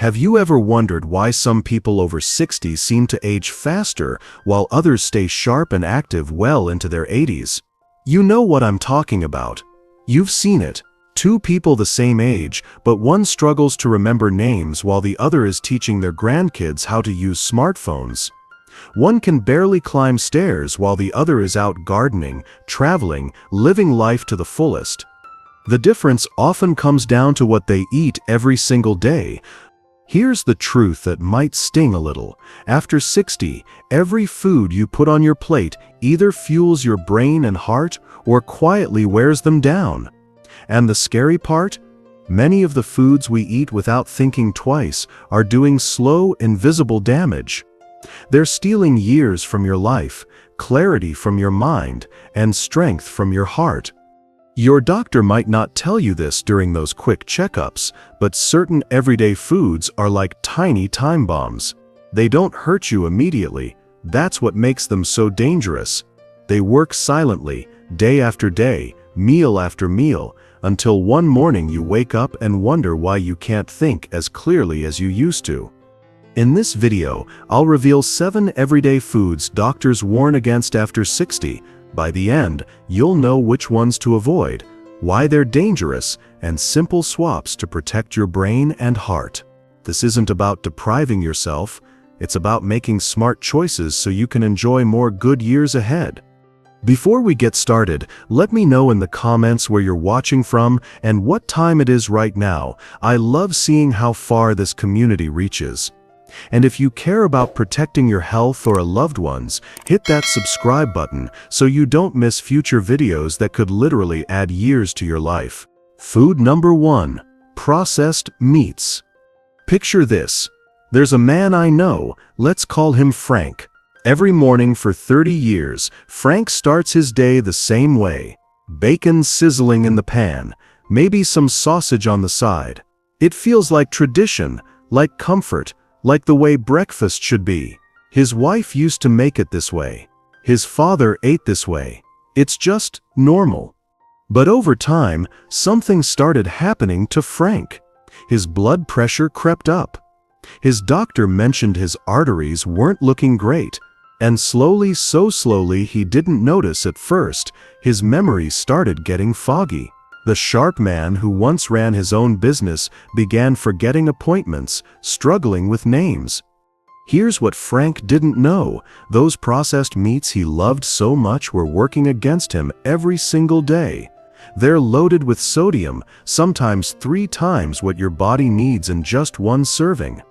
Have you ever wondered why some people over 60 seem to age faster while others stay sharp and active well into their 80s? You know what I'm talking about. You've seen it. Two people the same age, but one struggles to remember names while the other is teaching their grandkids how to use smartphones. One can barely climb stairs while the other is out gardening, traveling, living life to the fullest. The difference often comes down to what they eat every single day. Here's the truth that might sting a little. After 60, every food you put on your plate either fuels your brain and heart or quietly wears them down. And the scary part? Many of the foods we eat without thinking twice are doing slow, invisible damage. They're stealing years from your life, clarity from your mind, and strength from your heart. Your doctor might not tell you this during those quick checkups, but certain everyday foods are like tiny time bombs. They don't hurt you immediately. That's what makes them so dangerous. They work silently, day after day, meal after meal, until one morning you wake up and wonder why you can't think as clearly as you used to. In this video, I'll reveal 7 everyday foods doctors warn against after 60. By the end, you'll know which ones to avoid, why they're dangerous, and simple swaps to protect your brain and heart. This isn't about depriving yourself, it's about making smart choices so you can enjoy more good years ahead. Before we get started, let me know in the comments where you're watching from and what time it is right now. I love seeing how far this community reaches. And if you care about protecting your health or a loved one's, hit that subscribe button so you don't miss future videos that could literally add years to your life. Food number 1. Processed meats. Picture this. There's a man I know, let's call him Frank. Every morning for 30 years, Frank starts his day the same way. Bacon sizzling in the pan, maybe some sausage on the side. It feels like tradition, like comfort, like the way breakfast should be. His wife used to make it this way. His father ate this way. It's just normal. But over time, something started happening to Frank. His blood pressure crept up. His doctor mentioned his arteries weren't looking great. And slowly, so slowly he didn't notice at first, his memory started getting foggy. The sharp man who once ran his own business began forgetting appointments, struggling with names. Here's what Frank didn't know. Those processed meats he loved so much were working against him every single day. They're loaded with sodium, sometimes 3 times what your body needs in just one serving.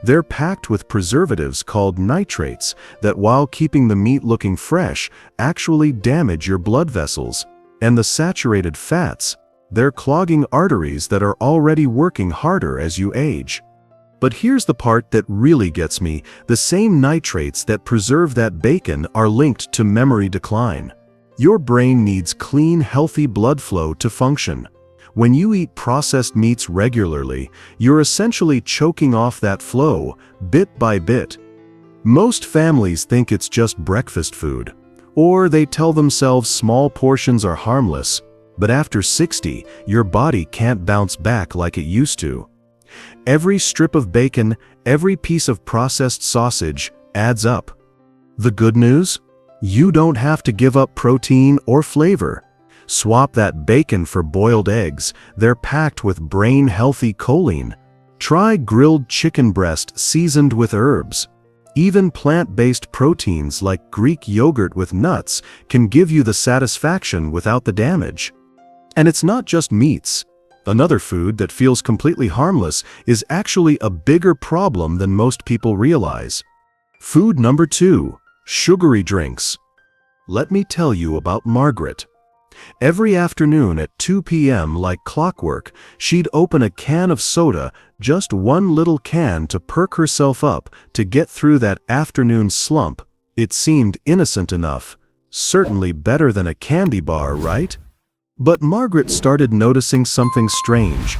They're packed with preservatives called nitrates that, while keeping the meat looking fresh, actually damage your blood vessels. And the saturated fats, they're clogging arteries that are already working harder as you age. But here's the part that really gets me. The same nitrates that preserve that bacon are linked to memory decline. Your brain needs clean, healthy blood flow to function. When you eat processed meats regularly, you're essentially choking off that flow, bit by bit. Most families think it's just breakfast food. Or they tell themselves small portions are harmless, but after 60, your body can't bounce back like it used to. Every strip of bacon, every piece of processed sausage adds up. The good news? You don't have to give up protein or flavor. Swap that bacon for boiled eggs. They're packed with brain-healthy choline. Try grilled chicken breast seasoned with herbs. Even plant-based proteins like Greek yogurt with nuts can give you the satisfaction without the damage. And it's not just meats. Another food that feels completely harmless is actually a bigger problem than most people realize. Food number 2. Sugary drinks. Let me tell you about Margaret. Every afternoon at 2 p.m., like clockwork, she'd open a can of soda, just one little can to perk herself up, to get through that afternoon slump. It seemed innocent enough. Certainly better than a candy bar, right? But Margaret started noticing something strange.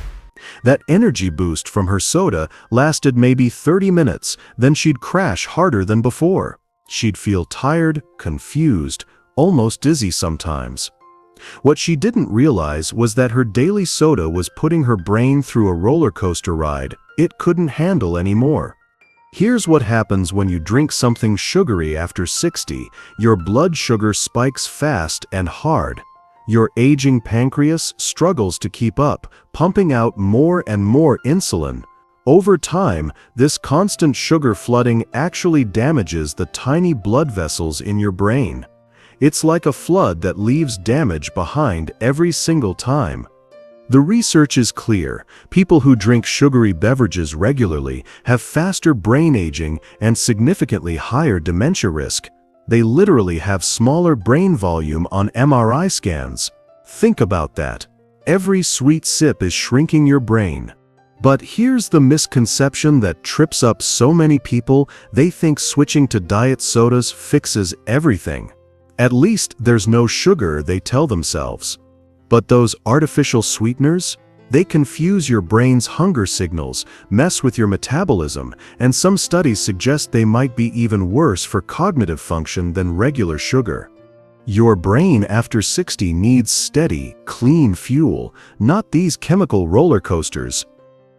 That energy boost from her soda lasted maybe 30 minutes, then she'd crash harder than before. She'd feel tired, confused, almost dizzy sometimes. What she didn't realize was that her daily soda was putting her brain through a roller coaster ride. It couldn't handle anymore. Here's what happens when you drink something sugary after 60. Your blood sugar spikes fast and hard. Your aging pancreas struggles to keep up, pumping out more and more insulin. Over time, this constant sugar flooding actually damages the tiny blood vessels in your brain. It's like a flood that leaves damage behind every single time. The research is clear. People who drink sugary beverages regularly have faster brain aging and significantly higher dementia risk. They literally have smaller brain volume on MRI scans. Think about that. Every sweet sip is shrinking your brain. But here's the misconception that trips up so many people. They think switching to diet sodas fixes everything. At least there's no sugar, they tell themselves. But those artificial sweeteners, they confuse your brain's hunger signals, mess with your metabolism, and some studies suggest they might be even worse for cognitive function than regular sugar. Your brain after 60 needs steady, clean fuel, not these chemical roller coasters.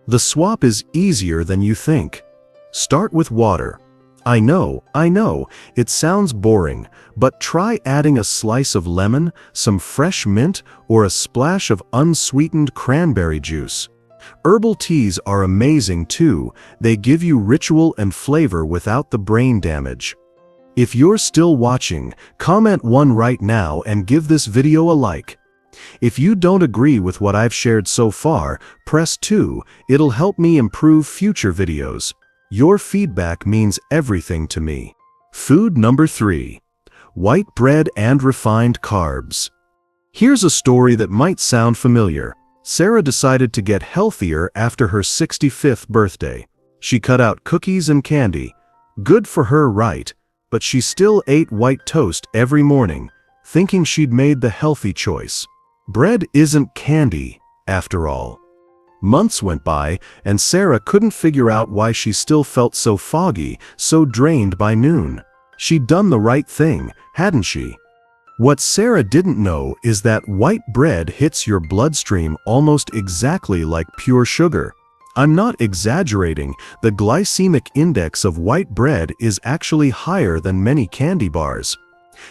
The swap is easier than you think. Start with water. I know, it sounds boring, but try adding a slice of lemon, some fresh mint, or a splash of unsweetened cranberry juice. Herbal teas are amazing too. They give you ritual and flavor without the brain damage. If you're still watching, comment 1 right now and give this video a like. If you don't agree with what I've shared so far, press 2. It'll help me improve future videos. Your feedback means everything to me. Food number 3. White bread and refined carbs. Here's a story that might sound familiar. Sarah decided to get healthier after her 65th birthday. She cut out cookies and candy. Good for her, right? But she still ate white toast every morning, thinking she'd made the healthy choice. Bread isn't candy, after all. Months went by, and Sarah couldn't figure out why she still felt so foggy, so drained by noon. She'd done the right thing, hadn't she? What Sarah didn't know is that white bread hits your bloodstream almost exactly like pure sugar. I'm not exaggerating. The glycemic index of white bread is actually higher than many candy bars.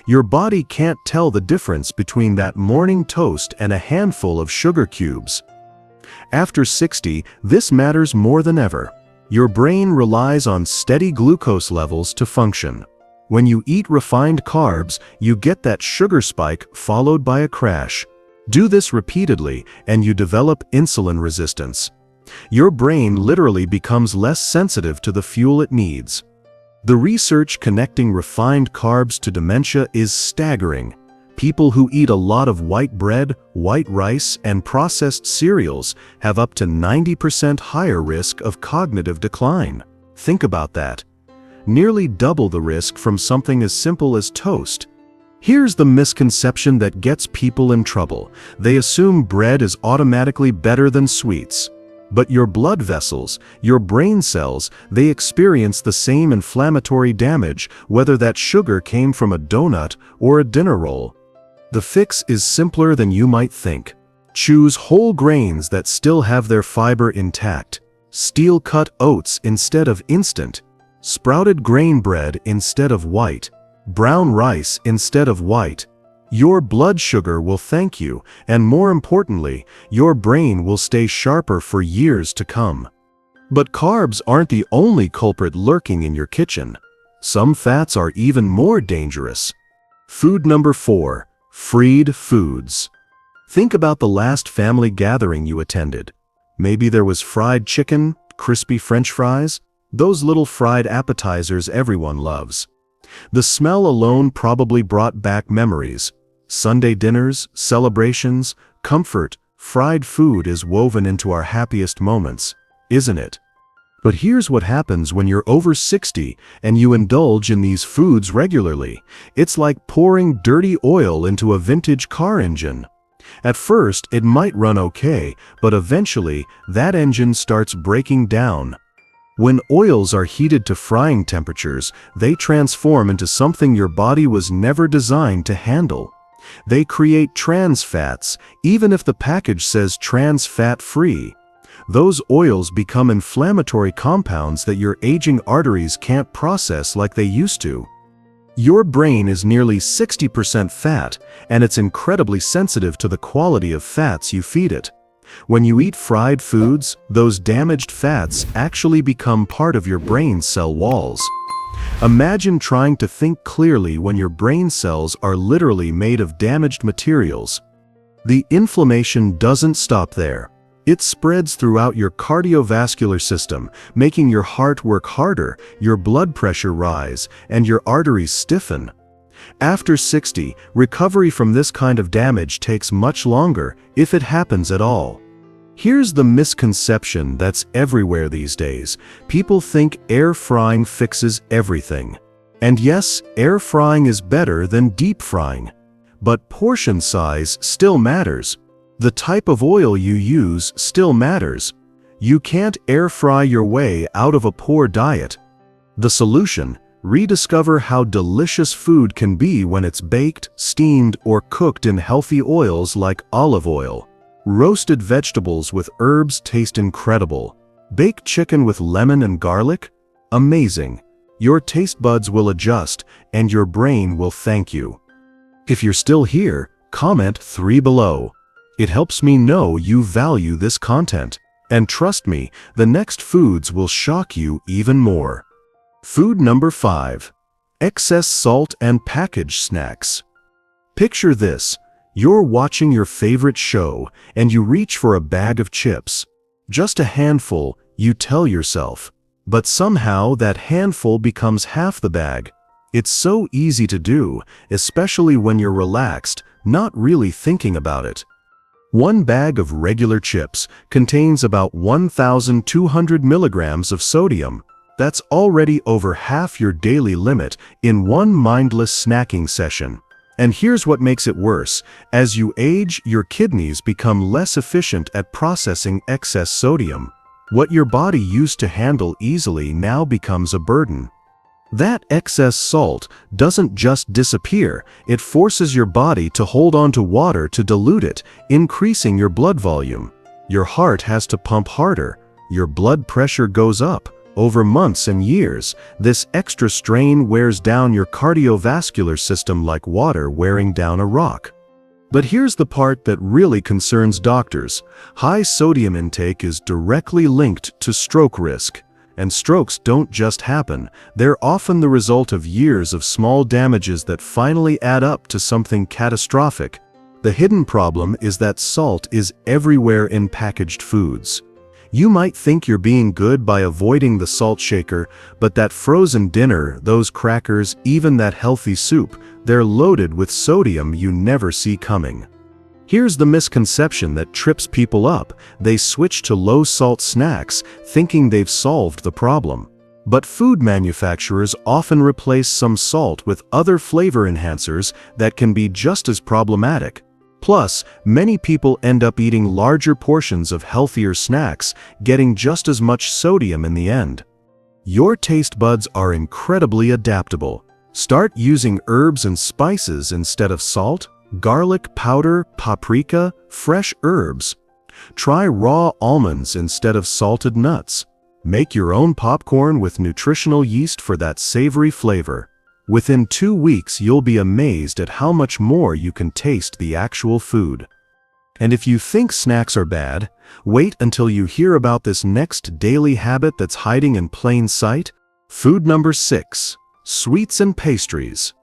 Your body can't tell the difference between that morning toast and a handful of sugar cubes. After 60, this matters more than ever. Your brain relies on steady glucose levels to function. When you eat refined carbs, you get that sugar spike followed by a crash. Do this repeatedly, and you develop insulin resistance. Your brain literally becomes less sensitive to the fuel it needs. The research connecting refined carbs to dementia is staggering. People who eat a lot of white bread, white rice, and processed cereals have up to 90% higher risk of cognitive decline. Think about that. Nearly double the risk from something as simple as toast. Here's the misconception that gets people in trouble. They assume bread is automatically better than sweets. But your blood vessels, your brain cells, they experience the same inflammatory damage, whether that sugar came from a donut or a dinner roll. The fix is simpler than you might think. Choose whole grains that still have their fiber intact. Steel-cut oats instead of instant. Sprouted grain bread instead of white. Brown rice instead of white. Your blood sugar will thank you, and more importantly, your brain will stay sharper for years to come. But carbs aren't the only culprit lurking in your kitchen. Some fats are even more dangerous. Food number 4. Fried foods. Think about the last family gathering you attended. Maybe there was fried chicken, crispy French fries, those little fried appetizers everyone loves. The smell alone probably brought back memories. Sunday dinners, celebrations, comfort, fried food is woven into our happiest moments, isn't it? But here's what happens when you're over 60 and you indulge in these foods regularly. It's like pouring dirty oil into a vintage car engine. At first, it might run okay, but eventually, that engine starts breaking down. When oils are heated to frying temperatures, they transform into something your body was never designed to handle. They create trans fats, even if the package says trans fat free. those oils become inflammatory compounds that your aging arteries can't process like they used to. Your brain is nearly 60% fat, and it's incredibly sensitive to the quality of fats you feed it. When you eat fried foods, those damaged fats actually become part of your brain cell walls. Imagine trying to think clearly when your brain cells are literally made of damaged materials. The inflammation doesn't stop there. It spreads throughout your cardiovascular system, making your heart work harder, your blood pressure rise, and your arteries stiffen. After 60, recovery from this kind of damage takes much longer, if it happens at all. Here's the misconception that's everywhere these days. People think air frying fixes everything. And yes, air frying is better than deep frying. But portion size still matters. The type of oil you use still matters. You can't air fry your way out of a poor diet. The solution: rediscover how delicious food can be when it's baked, steamed, or cooked in healthy oils like olive oil. Roasted vegetables with herbs taste incredible. Baked chicken with lemon and garlic? Amazing. Your taste buds will adjust, and your brain will thank you. If you're still here, comment 3 below. It helps me know you value this content. And trust me, the next foods will shock you even more. Food number 5. Excess salt and packaged snacks. Picture this. You're watching your favorite show, and you reach for a bag of chips. Just a handful, you tell yourself. But somehow that handful becomes half the bag. It's so easy to do, especially when you're relaxed, not really thinking about it. One bag of regular chips contains about 1,200 milligrams of sodium. That's already over half your daily limit in one mindless snacking session. And here's what makes it worse. As you age, your kidneys become less efficient at processing excess sodium. What your body used to handle easily now becomes a burden. That excess salt doesn't just disappear, it forces your body to hold on to water to dilute it, increasing your blood volume. Your heart has to pump harder, your blood pressure goes up. Over months and years, this extra strain wears down your cardiovascular system like water wearing down a rock. But here's the part that really concerns doctors. High sodium intake is directly linked to stroke risk. And strokes don't just happen, they're often the result of years of small damages that finally add up to something catastrophic. The hidden problem is that salt is everywhere in packaged foods. You might think you're being good by avoiding the salt shaker, but that frozen dinner, those crackers, even that healthy soup, they're loaded with sodium you never see coming. Here's the misconception that trips people up. They switch to low-salt snacks, thinking they've solved the problem. But food manufacturers often replace some salt with other flavor enhancers that can be just as problematic. Plus, many people end up eating larger portions of healthier snacks, getting just as much sodium in the end. Your taste buds are incredibly adaptable. Start using herbs and spices instead of salt. Garlic powder, paprika, fresh herbs. Try raw almonds instead of salted nuts. Make your own popcorn with nutritional yeast for that savory flavor. Within 2 weeks, you'll be amazed at how much more you can taste the actual food. And if you think snacks are bad, wait until you hear about this next daily habit that's hiding in plain sight. Food number 6. Sweets and pastries.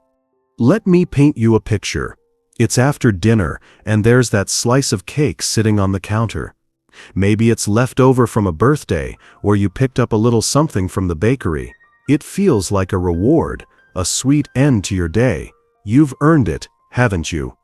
Let me paint you a picture. It's after dinner, and there's that slice of cake sitting on the counter. Maybe it's left over from a birthday, or you picked up a little something from the bakery. It feels like a reward, a sweet end to your day. You've earned it, haven't you?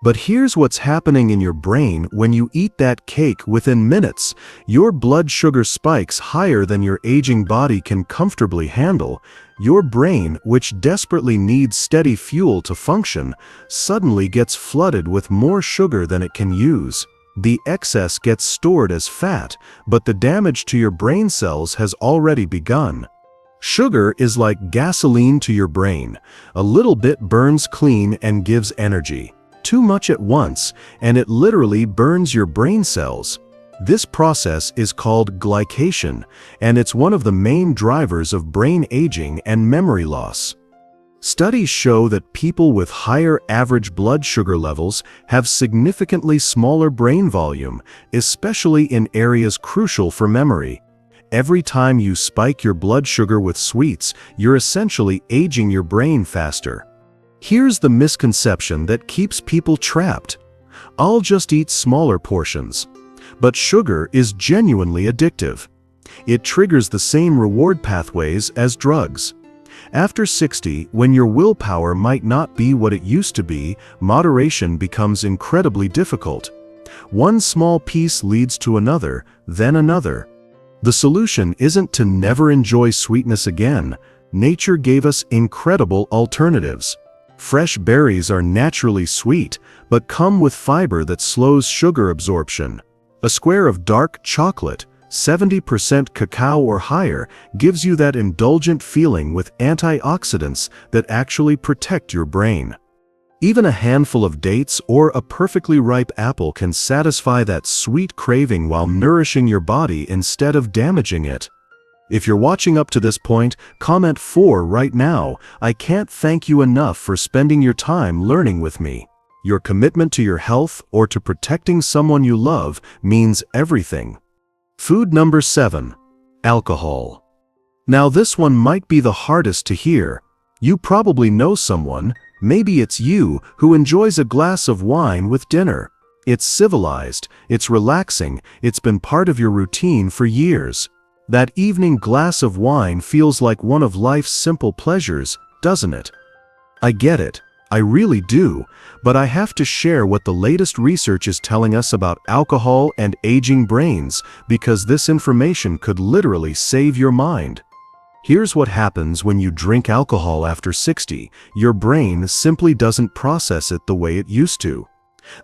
But here's what's happening in your brain when you eat that cake. Within minutes, your blood sugar spikes higher than your aging body can comfortably handle. Your brain, which desperately needs steady fuel to function, suddenly gets flooded with more sugar than it can use. The excess gets stored as fat, but the damage to your brain cells has already begun. Sugar is like gasoline to your brain. A little bit burns clean and gives energy. Too much at once, and it literally burns your brain cells. This process is called glycation, and it's one of the main drivers of brain aging and memory loss. Studies show that people with higher average blood sugar levels have significantly smaller brain volume, especially in areas crucial for memory. Every time you spike your blood sugar with sweets, you're essentially aging your brain faster. Here's the misconception that keeps people trapped. I'll just eat smaller portions. But sugar is genuinely addictive. It triggers the same reward pathways as drugs. After 60, when your willpower might not be what it used to be, moderation becomes incredibly difficult. One small piece leads to another, then another. The solution isn't to never enjoy sweetness again. Nature gave us incredible alternatives. Fresh berries are naturally sweet, but come with fiber that slows sugar absorption. A square of dark chocolate, 70% cacao or higher, gives you that indulgent feeling with antioxidants that actually protect your brain. Even a handful of dates or a perfectly ripe apple can satisfy that sweet craving while nourishing your body instead of damaging it. If you're watching up to this point, comment 4 right now. I can't thank you enough for spending your time learning with me. Your commitment to your health or to protecting someone you love means everything. Food number 7. Alcohol. Now this one might be the hardest to hear. You probably know someone, maybe it's you, who enjoys a glass of wine with dinner. It's civilized, it's relaxing, it's been part of your routine for years. That evening glass of wine feels like one of life's simple pleasures, doesn't it? I get it. I really do, but I have to share what the latest research is telling us about alcohol and aging brains, because this information could literally save your mind. Here's what happens when you drink alcohol after 60. Your brain simply doesn't process it the way it used to.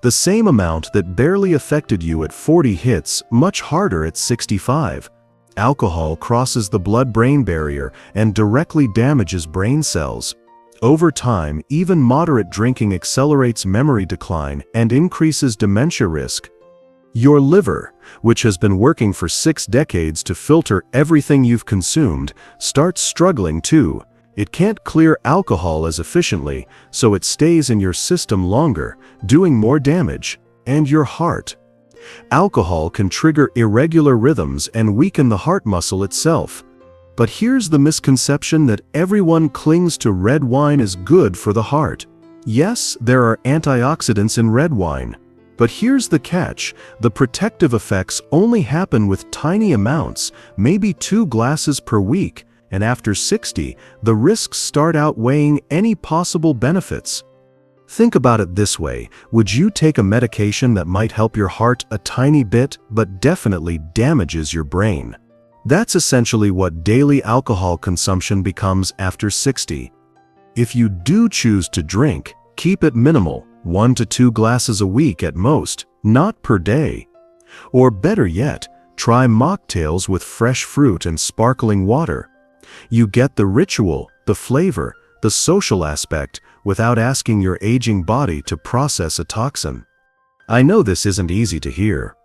The same amount that barely affected you at 40 hits much harder at 65. Alcohol crosses the blood-brain barrier and directly damages brain cells. Over time, even moderate drinking accelerates memory decline and increases dementia risk. Your liver, which has been working for 6 decades to filter everything you've consumed, starts struggling too. It can't clear alcohol as efficiently, so it stays in your system longer, doing more damage. And your heart. Alcohol can trigger irregular rhythms and weaken the heart muscle itself. But here's the misconception that everyone clings to red wine is good for the heart. Yes, there are antioxidants in red wine. But here's the catch: the protective effects only happen with tiny amounts, maybe 2 glasses per week, and after 60, the risks start outweighing any possible benefits. Think about it this way: would you take a medication that might help your heart a tiny bit, but definitely damages your brain? That's essentially what daily alcohol consumption becomes after 60. If you do choose to drink, keep it minimal, 1 to 2 glasses a week at most, not per day. Or better yet, try mocktails with fresh fruit and sparkling water. You get the ritual, the flavor, the social aspect, without asking your aging body to process a toxin. I know this isn't easy to hear.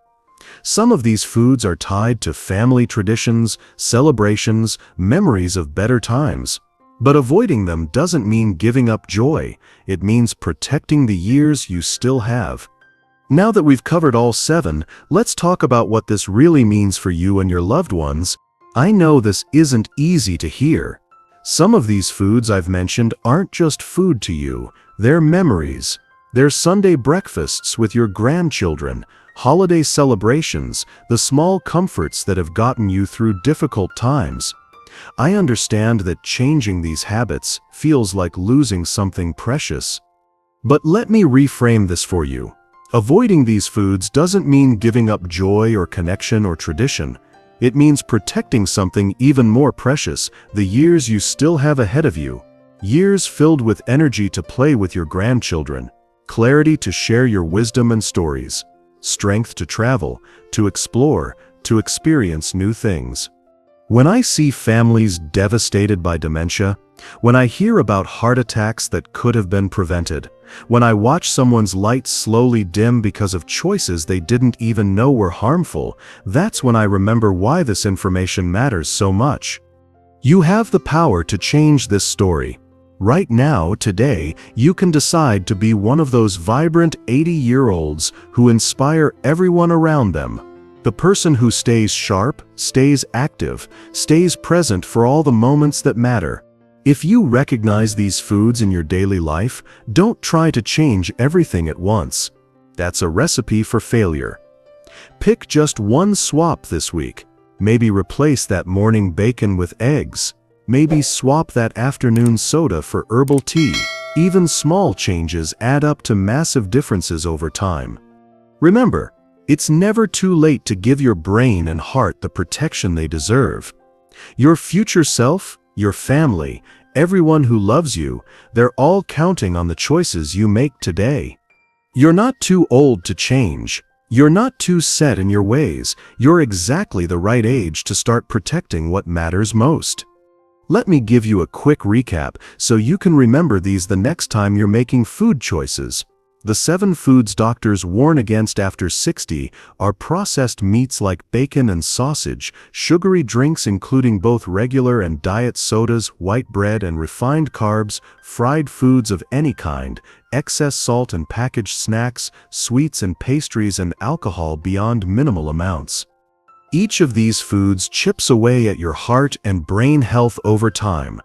Some of these foods are tied to family traditions, celebrations, memories of better times. But avoiding them doesn't mean giving up joy. It means protecting the years you still have. Now that we've covered all 7, let's talk about what this really means for you and your loved ones. I know this isn't easy to hear. Some of these foods I've mentioned aren't just food to you, they're memories. They're Sunday breakfasts with your grandchildren, holiday celebrations, the small comforts that have gotten you through difficult times. I understand that changing these habits feels like losing something precious. But let me reframe this for you. Avoiding these foods doesn't mean giving up joy or connection or tradition. It means protecting something even more precious, the years you still have ahead of you. Years filled with energy to play with your grandchildren, clarity to share your wisdom and stories, strength to travel, to explore, to experience new things. When I see families devastated by dementia, when I hear about heart attacks that could have been prevented, when I watch someone's light slowly dim because of choices they didn't even know were harmful, that's when I remember why this information matters so much. You have the power to change this story. Right now, today, you can decide to be one of those vibrant 80-year-olds who inspire everyone around them. The person who stays sharp, stays active, stays present for all the moments that matter. If you recognize these foods in your daily life, don't try to change everything at once. That's a recipe for failure. Pick just one swap this week. Maybe replace that morning bacon with eggs. Maybe swap that afternoon soda for herbal tea. Even small changes add up to massive differences over time. Remember, it's never too late to give your brain and heart the protection they deserve. Your future self, your family, everyone who loves you, they're all counting on the choices you make today. You're not too old to change. You're not too set in your ways. You're exactly the right age to start protecting what matters most. Let me give you a quick recap so you can remember these the next time you're making food choices. The 7 foods doctors warn against after 60 are processed meats like bacon and sausage, sugary drinks including both regular and diet sodas, white bread and refined carbs, fried foods of any kind, excess salt and packaged snacks, sweets and pastries and alcohol beyond minimal amounts. Each of these foods chips away at your heart and brain health over time.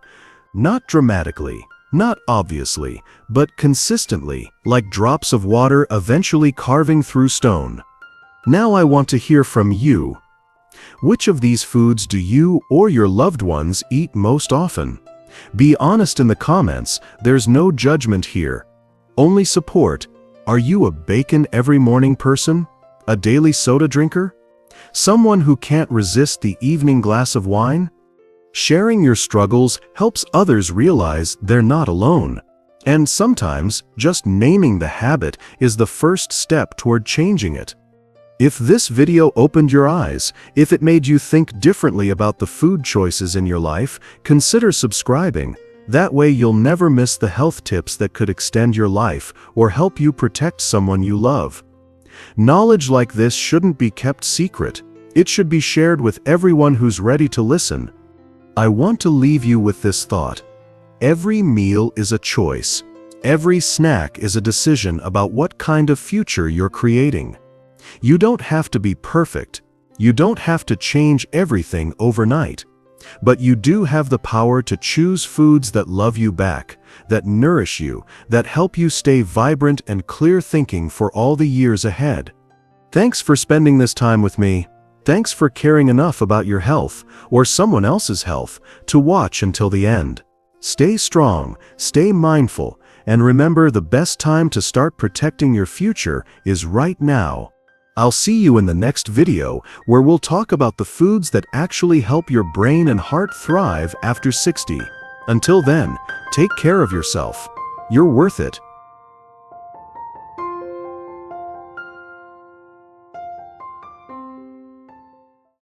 Not dramatically, not obviously, but consistently, like drops of water eventually carving through stone. Now I want to hear from you. Which of these foods do you or your loved ones eat most often? Be honest in the comments, there's no judgment here. Only support. Are you a bacon every morning person? A daily soda drinker? Someone who can't resist the evening glass of wine? Sharing your struggles helps others realize they're not alone. And sometimes, just naming the habit is the first step toward changing it. If this video opened your eyes, if it made you think differently about the food choices in your life, consider subscribing. That way you'll never miss the health tips that could extend your life or help you protect someone you love. Knowledge like this shouldn't be kept secret. It should be shared with everyone who's ready to listen. I want to leave you with this thought. Every meal is a choice. Every snack is a decision about what kind of future you're creating. You don't have to be perfect. You don't have to change everything overnight. But you do have the power to choose foods that love you back, that nourish you, that help you stay vibrant and clear thinking for all the years ahead. Thanks for spending this time with me. Thanks for caring enough about your health, or someone else's health, to watch until the end. Stay strong, stay mindful, and remember the best time to start protecting your future is right now. I'll see you in the next video where we'll talk about the foods that actually help your brain and heart thrive after 60. Until then, take care of yourself. You're worth it.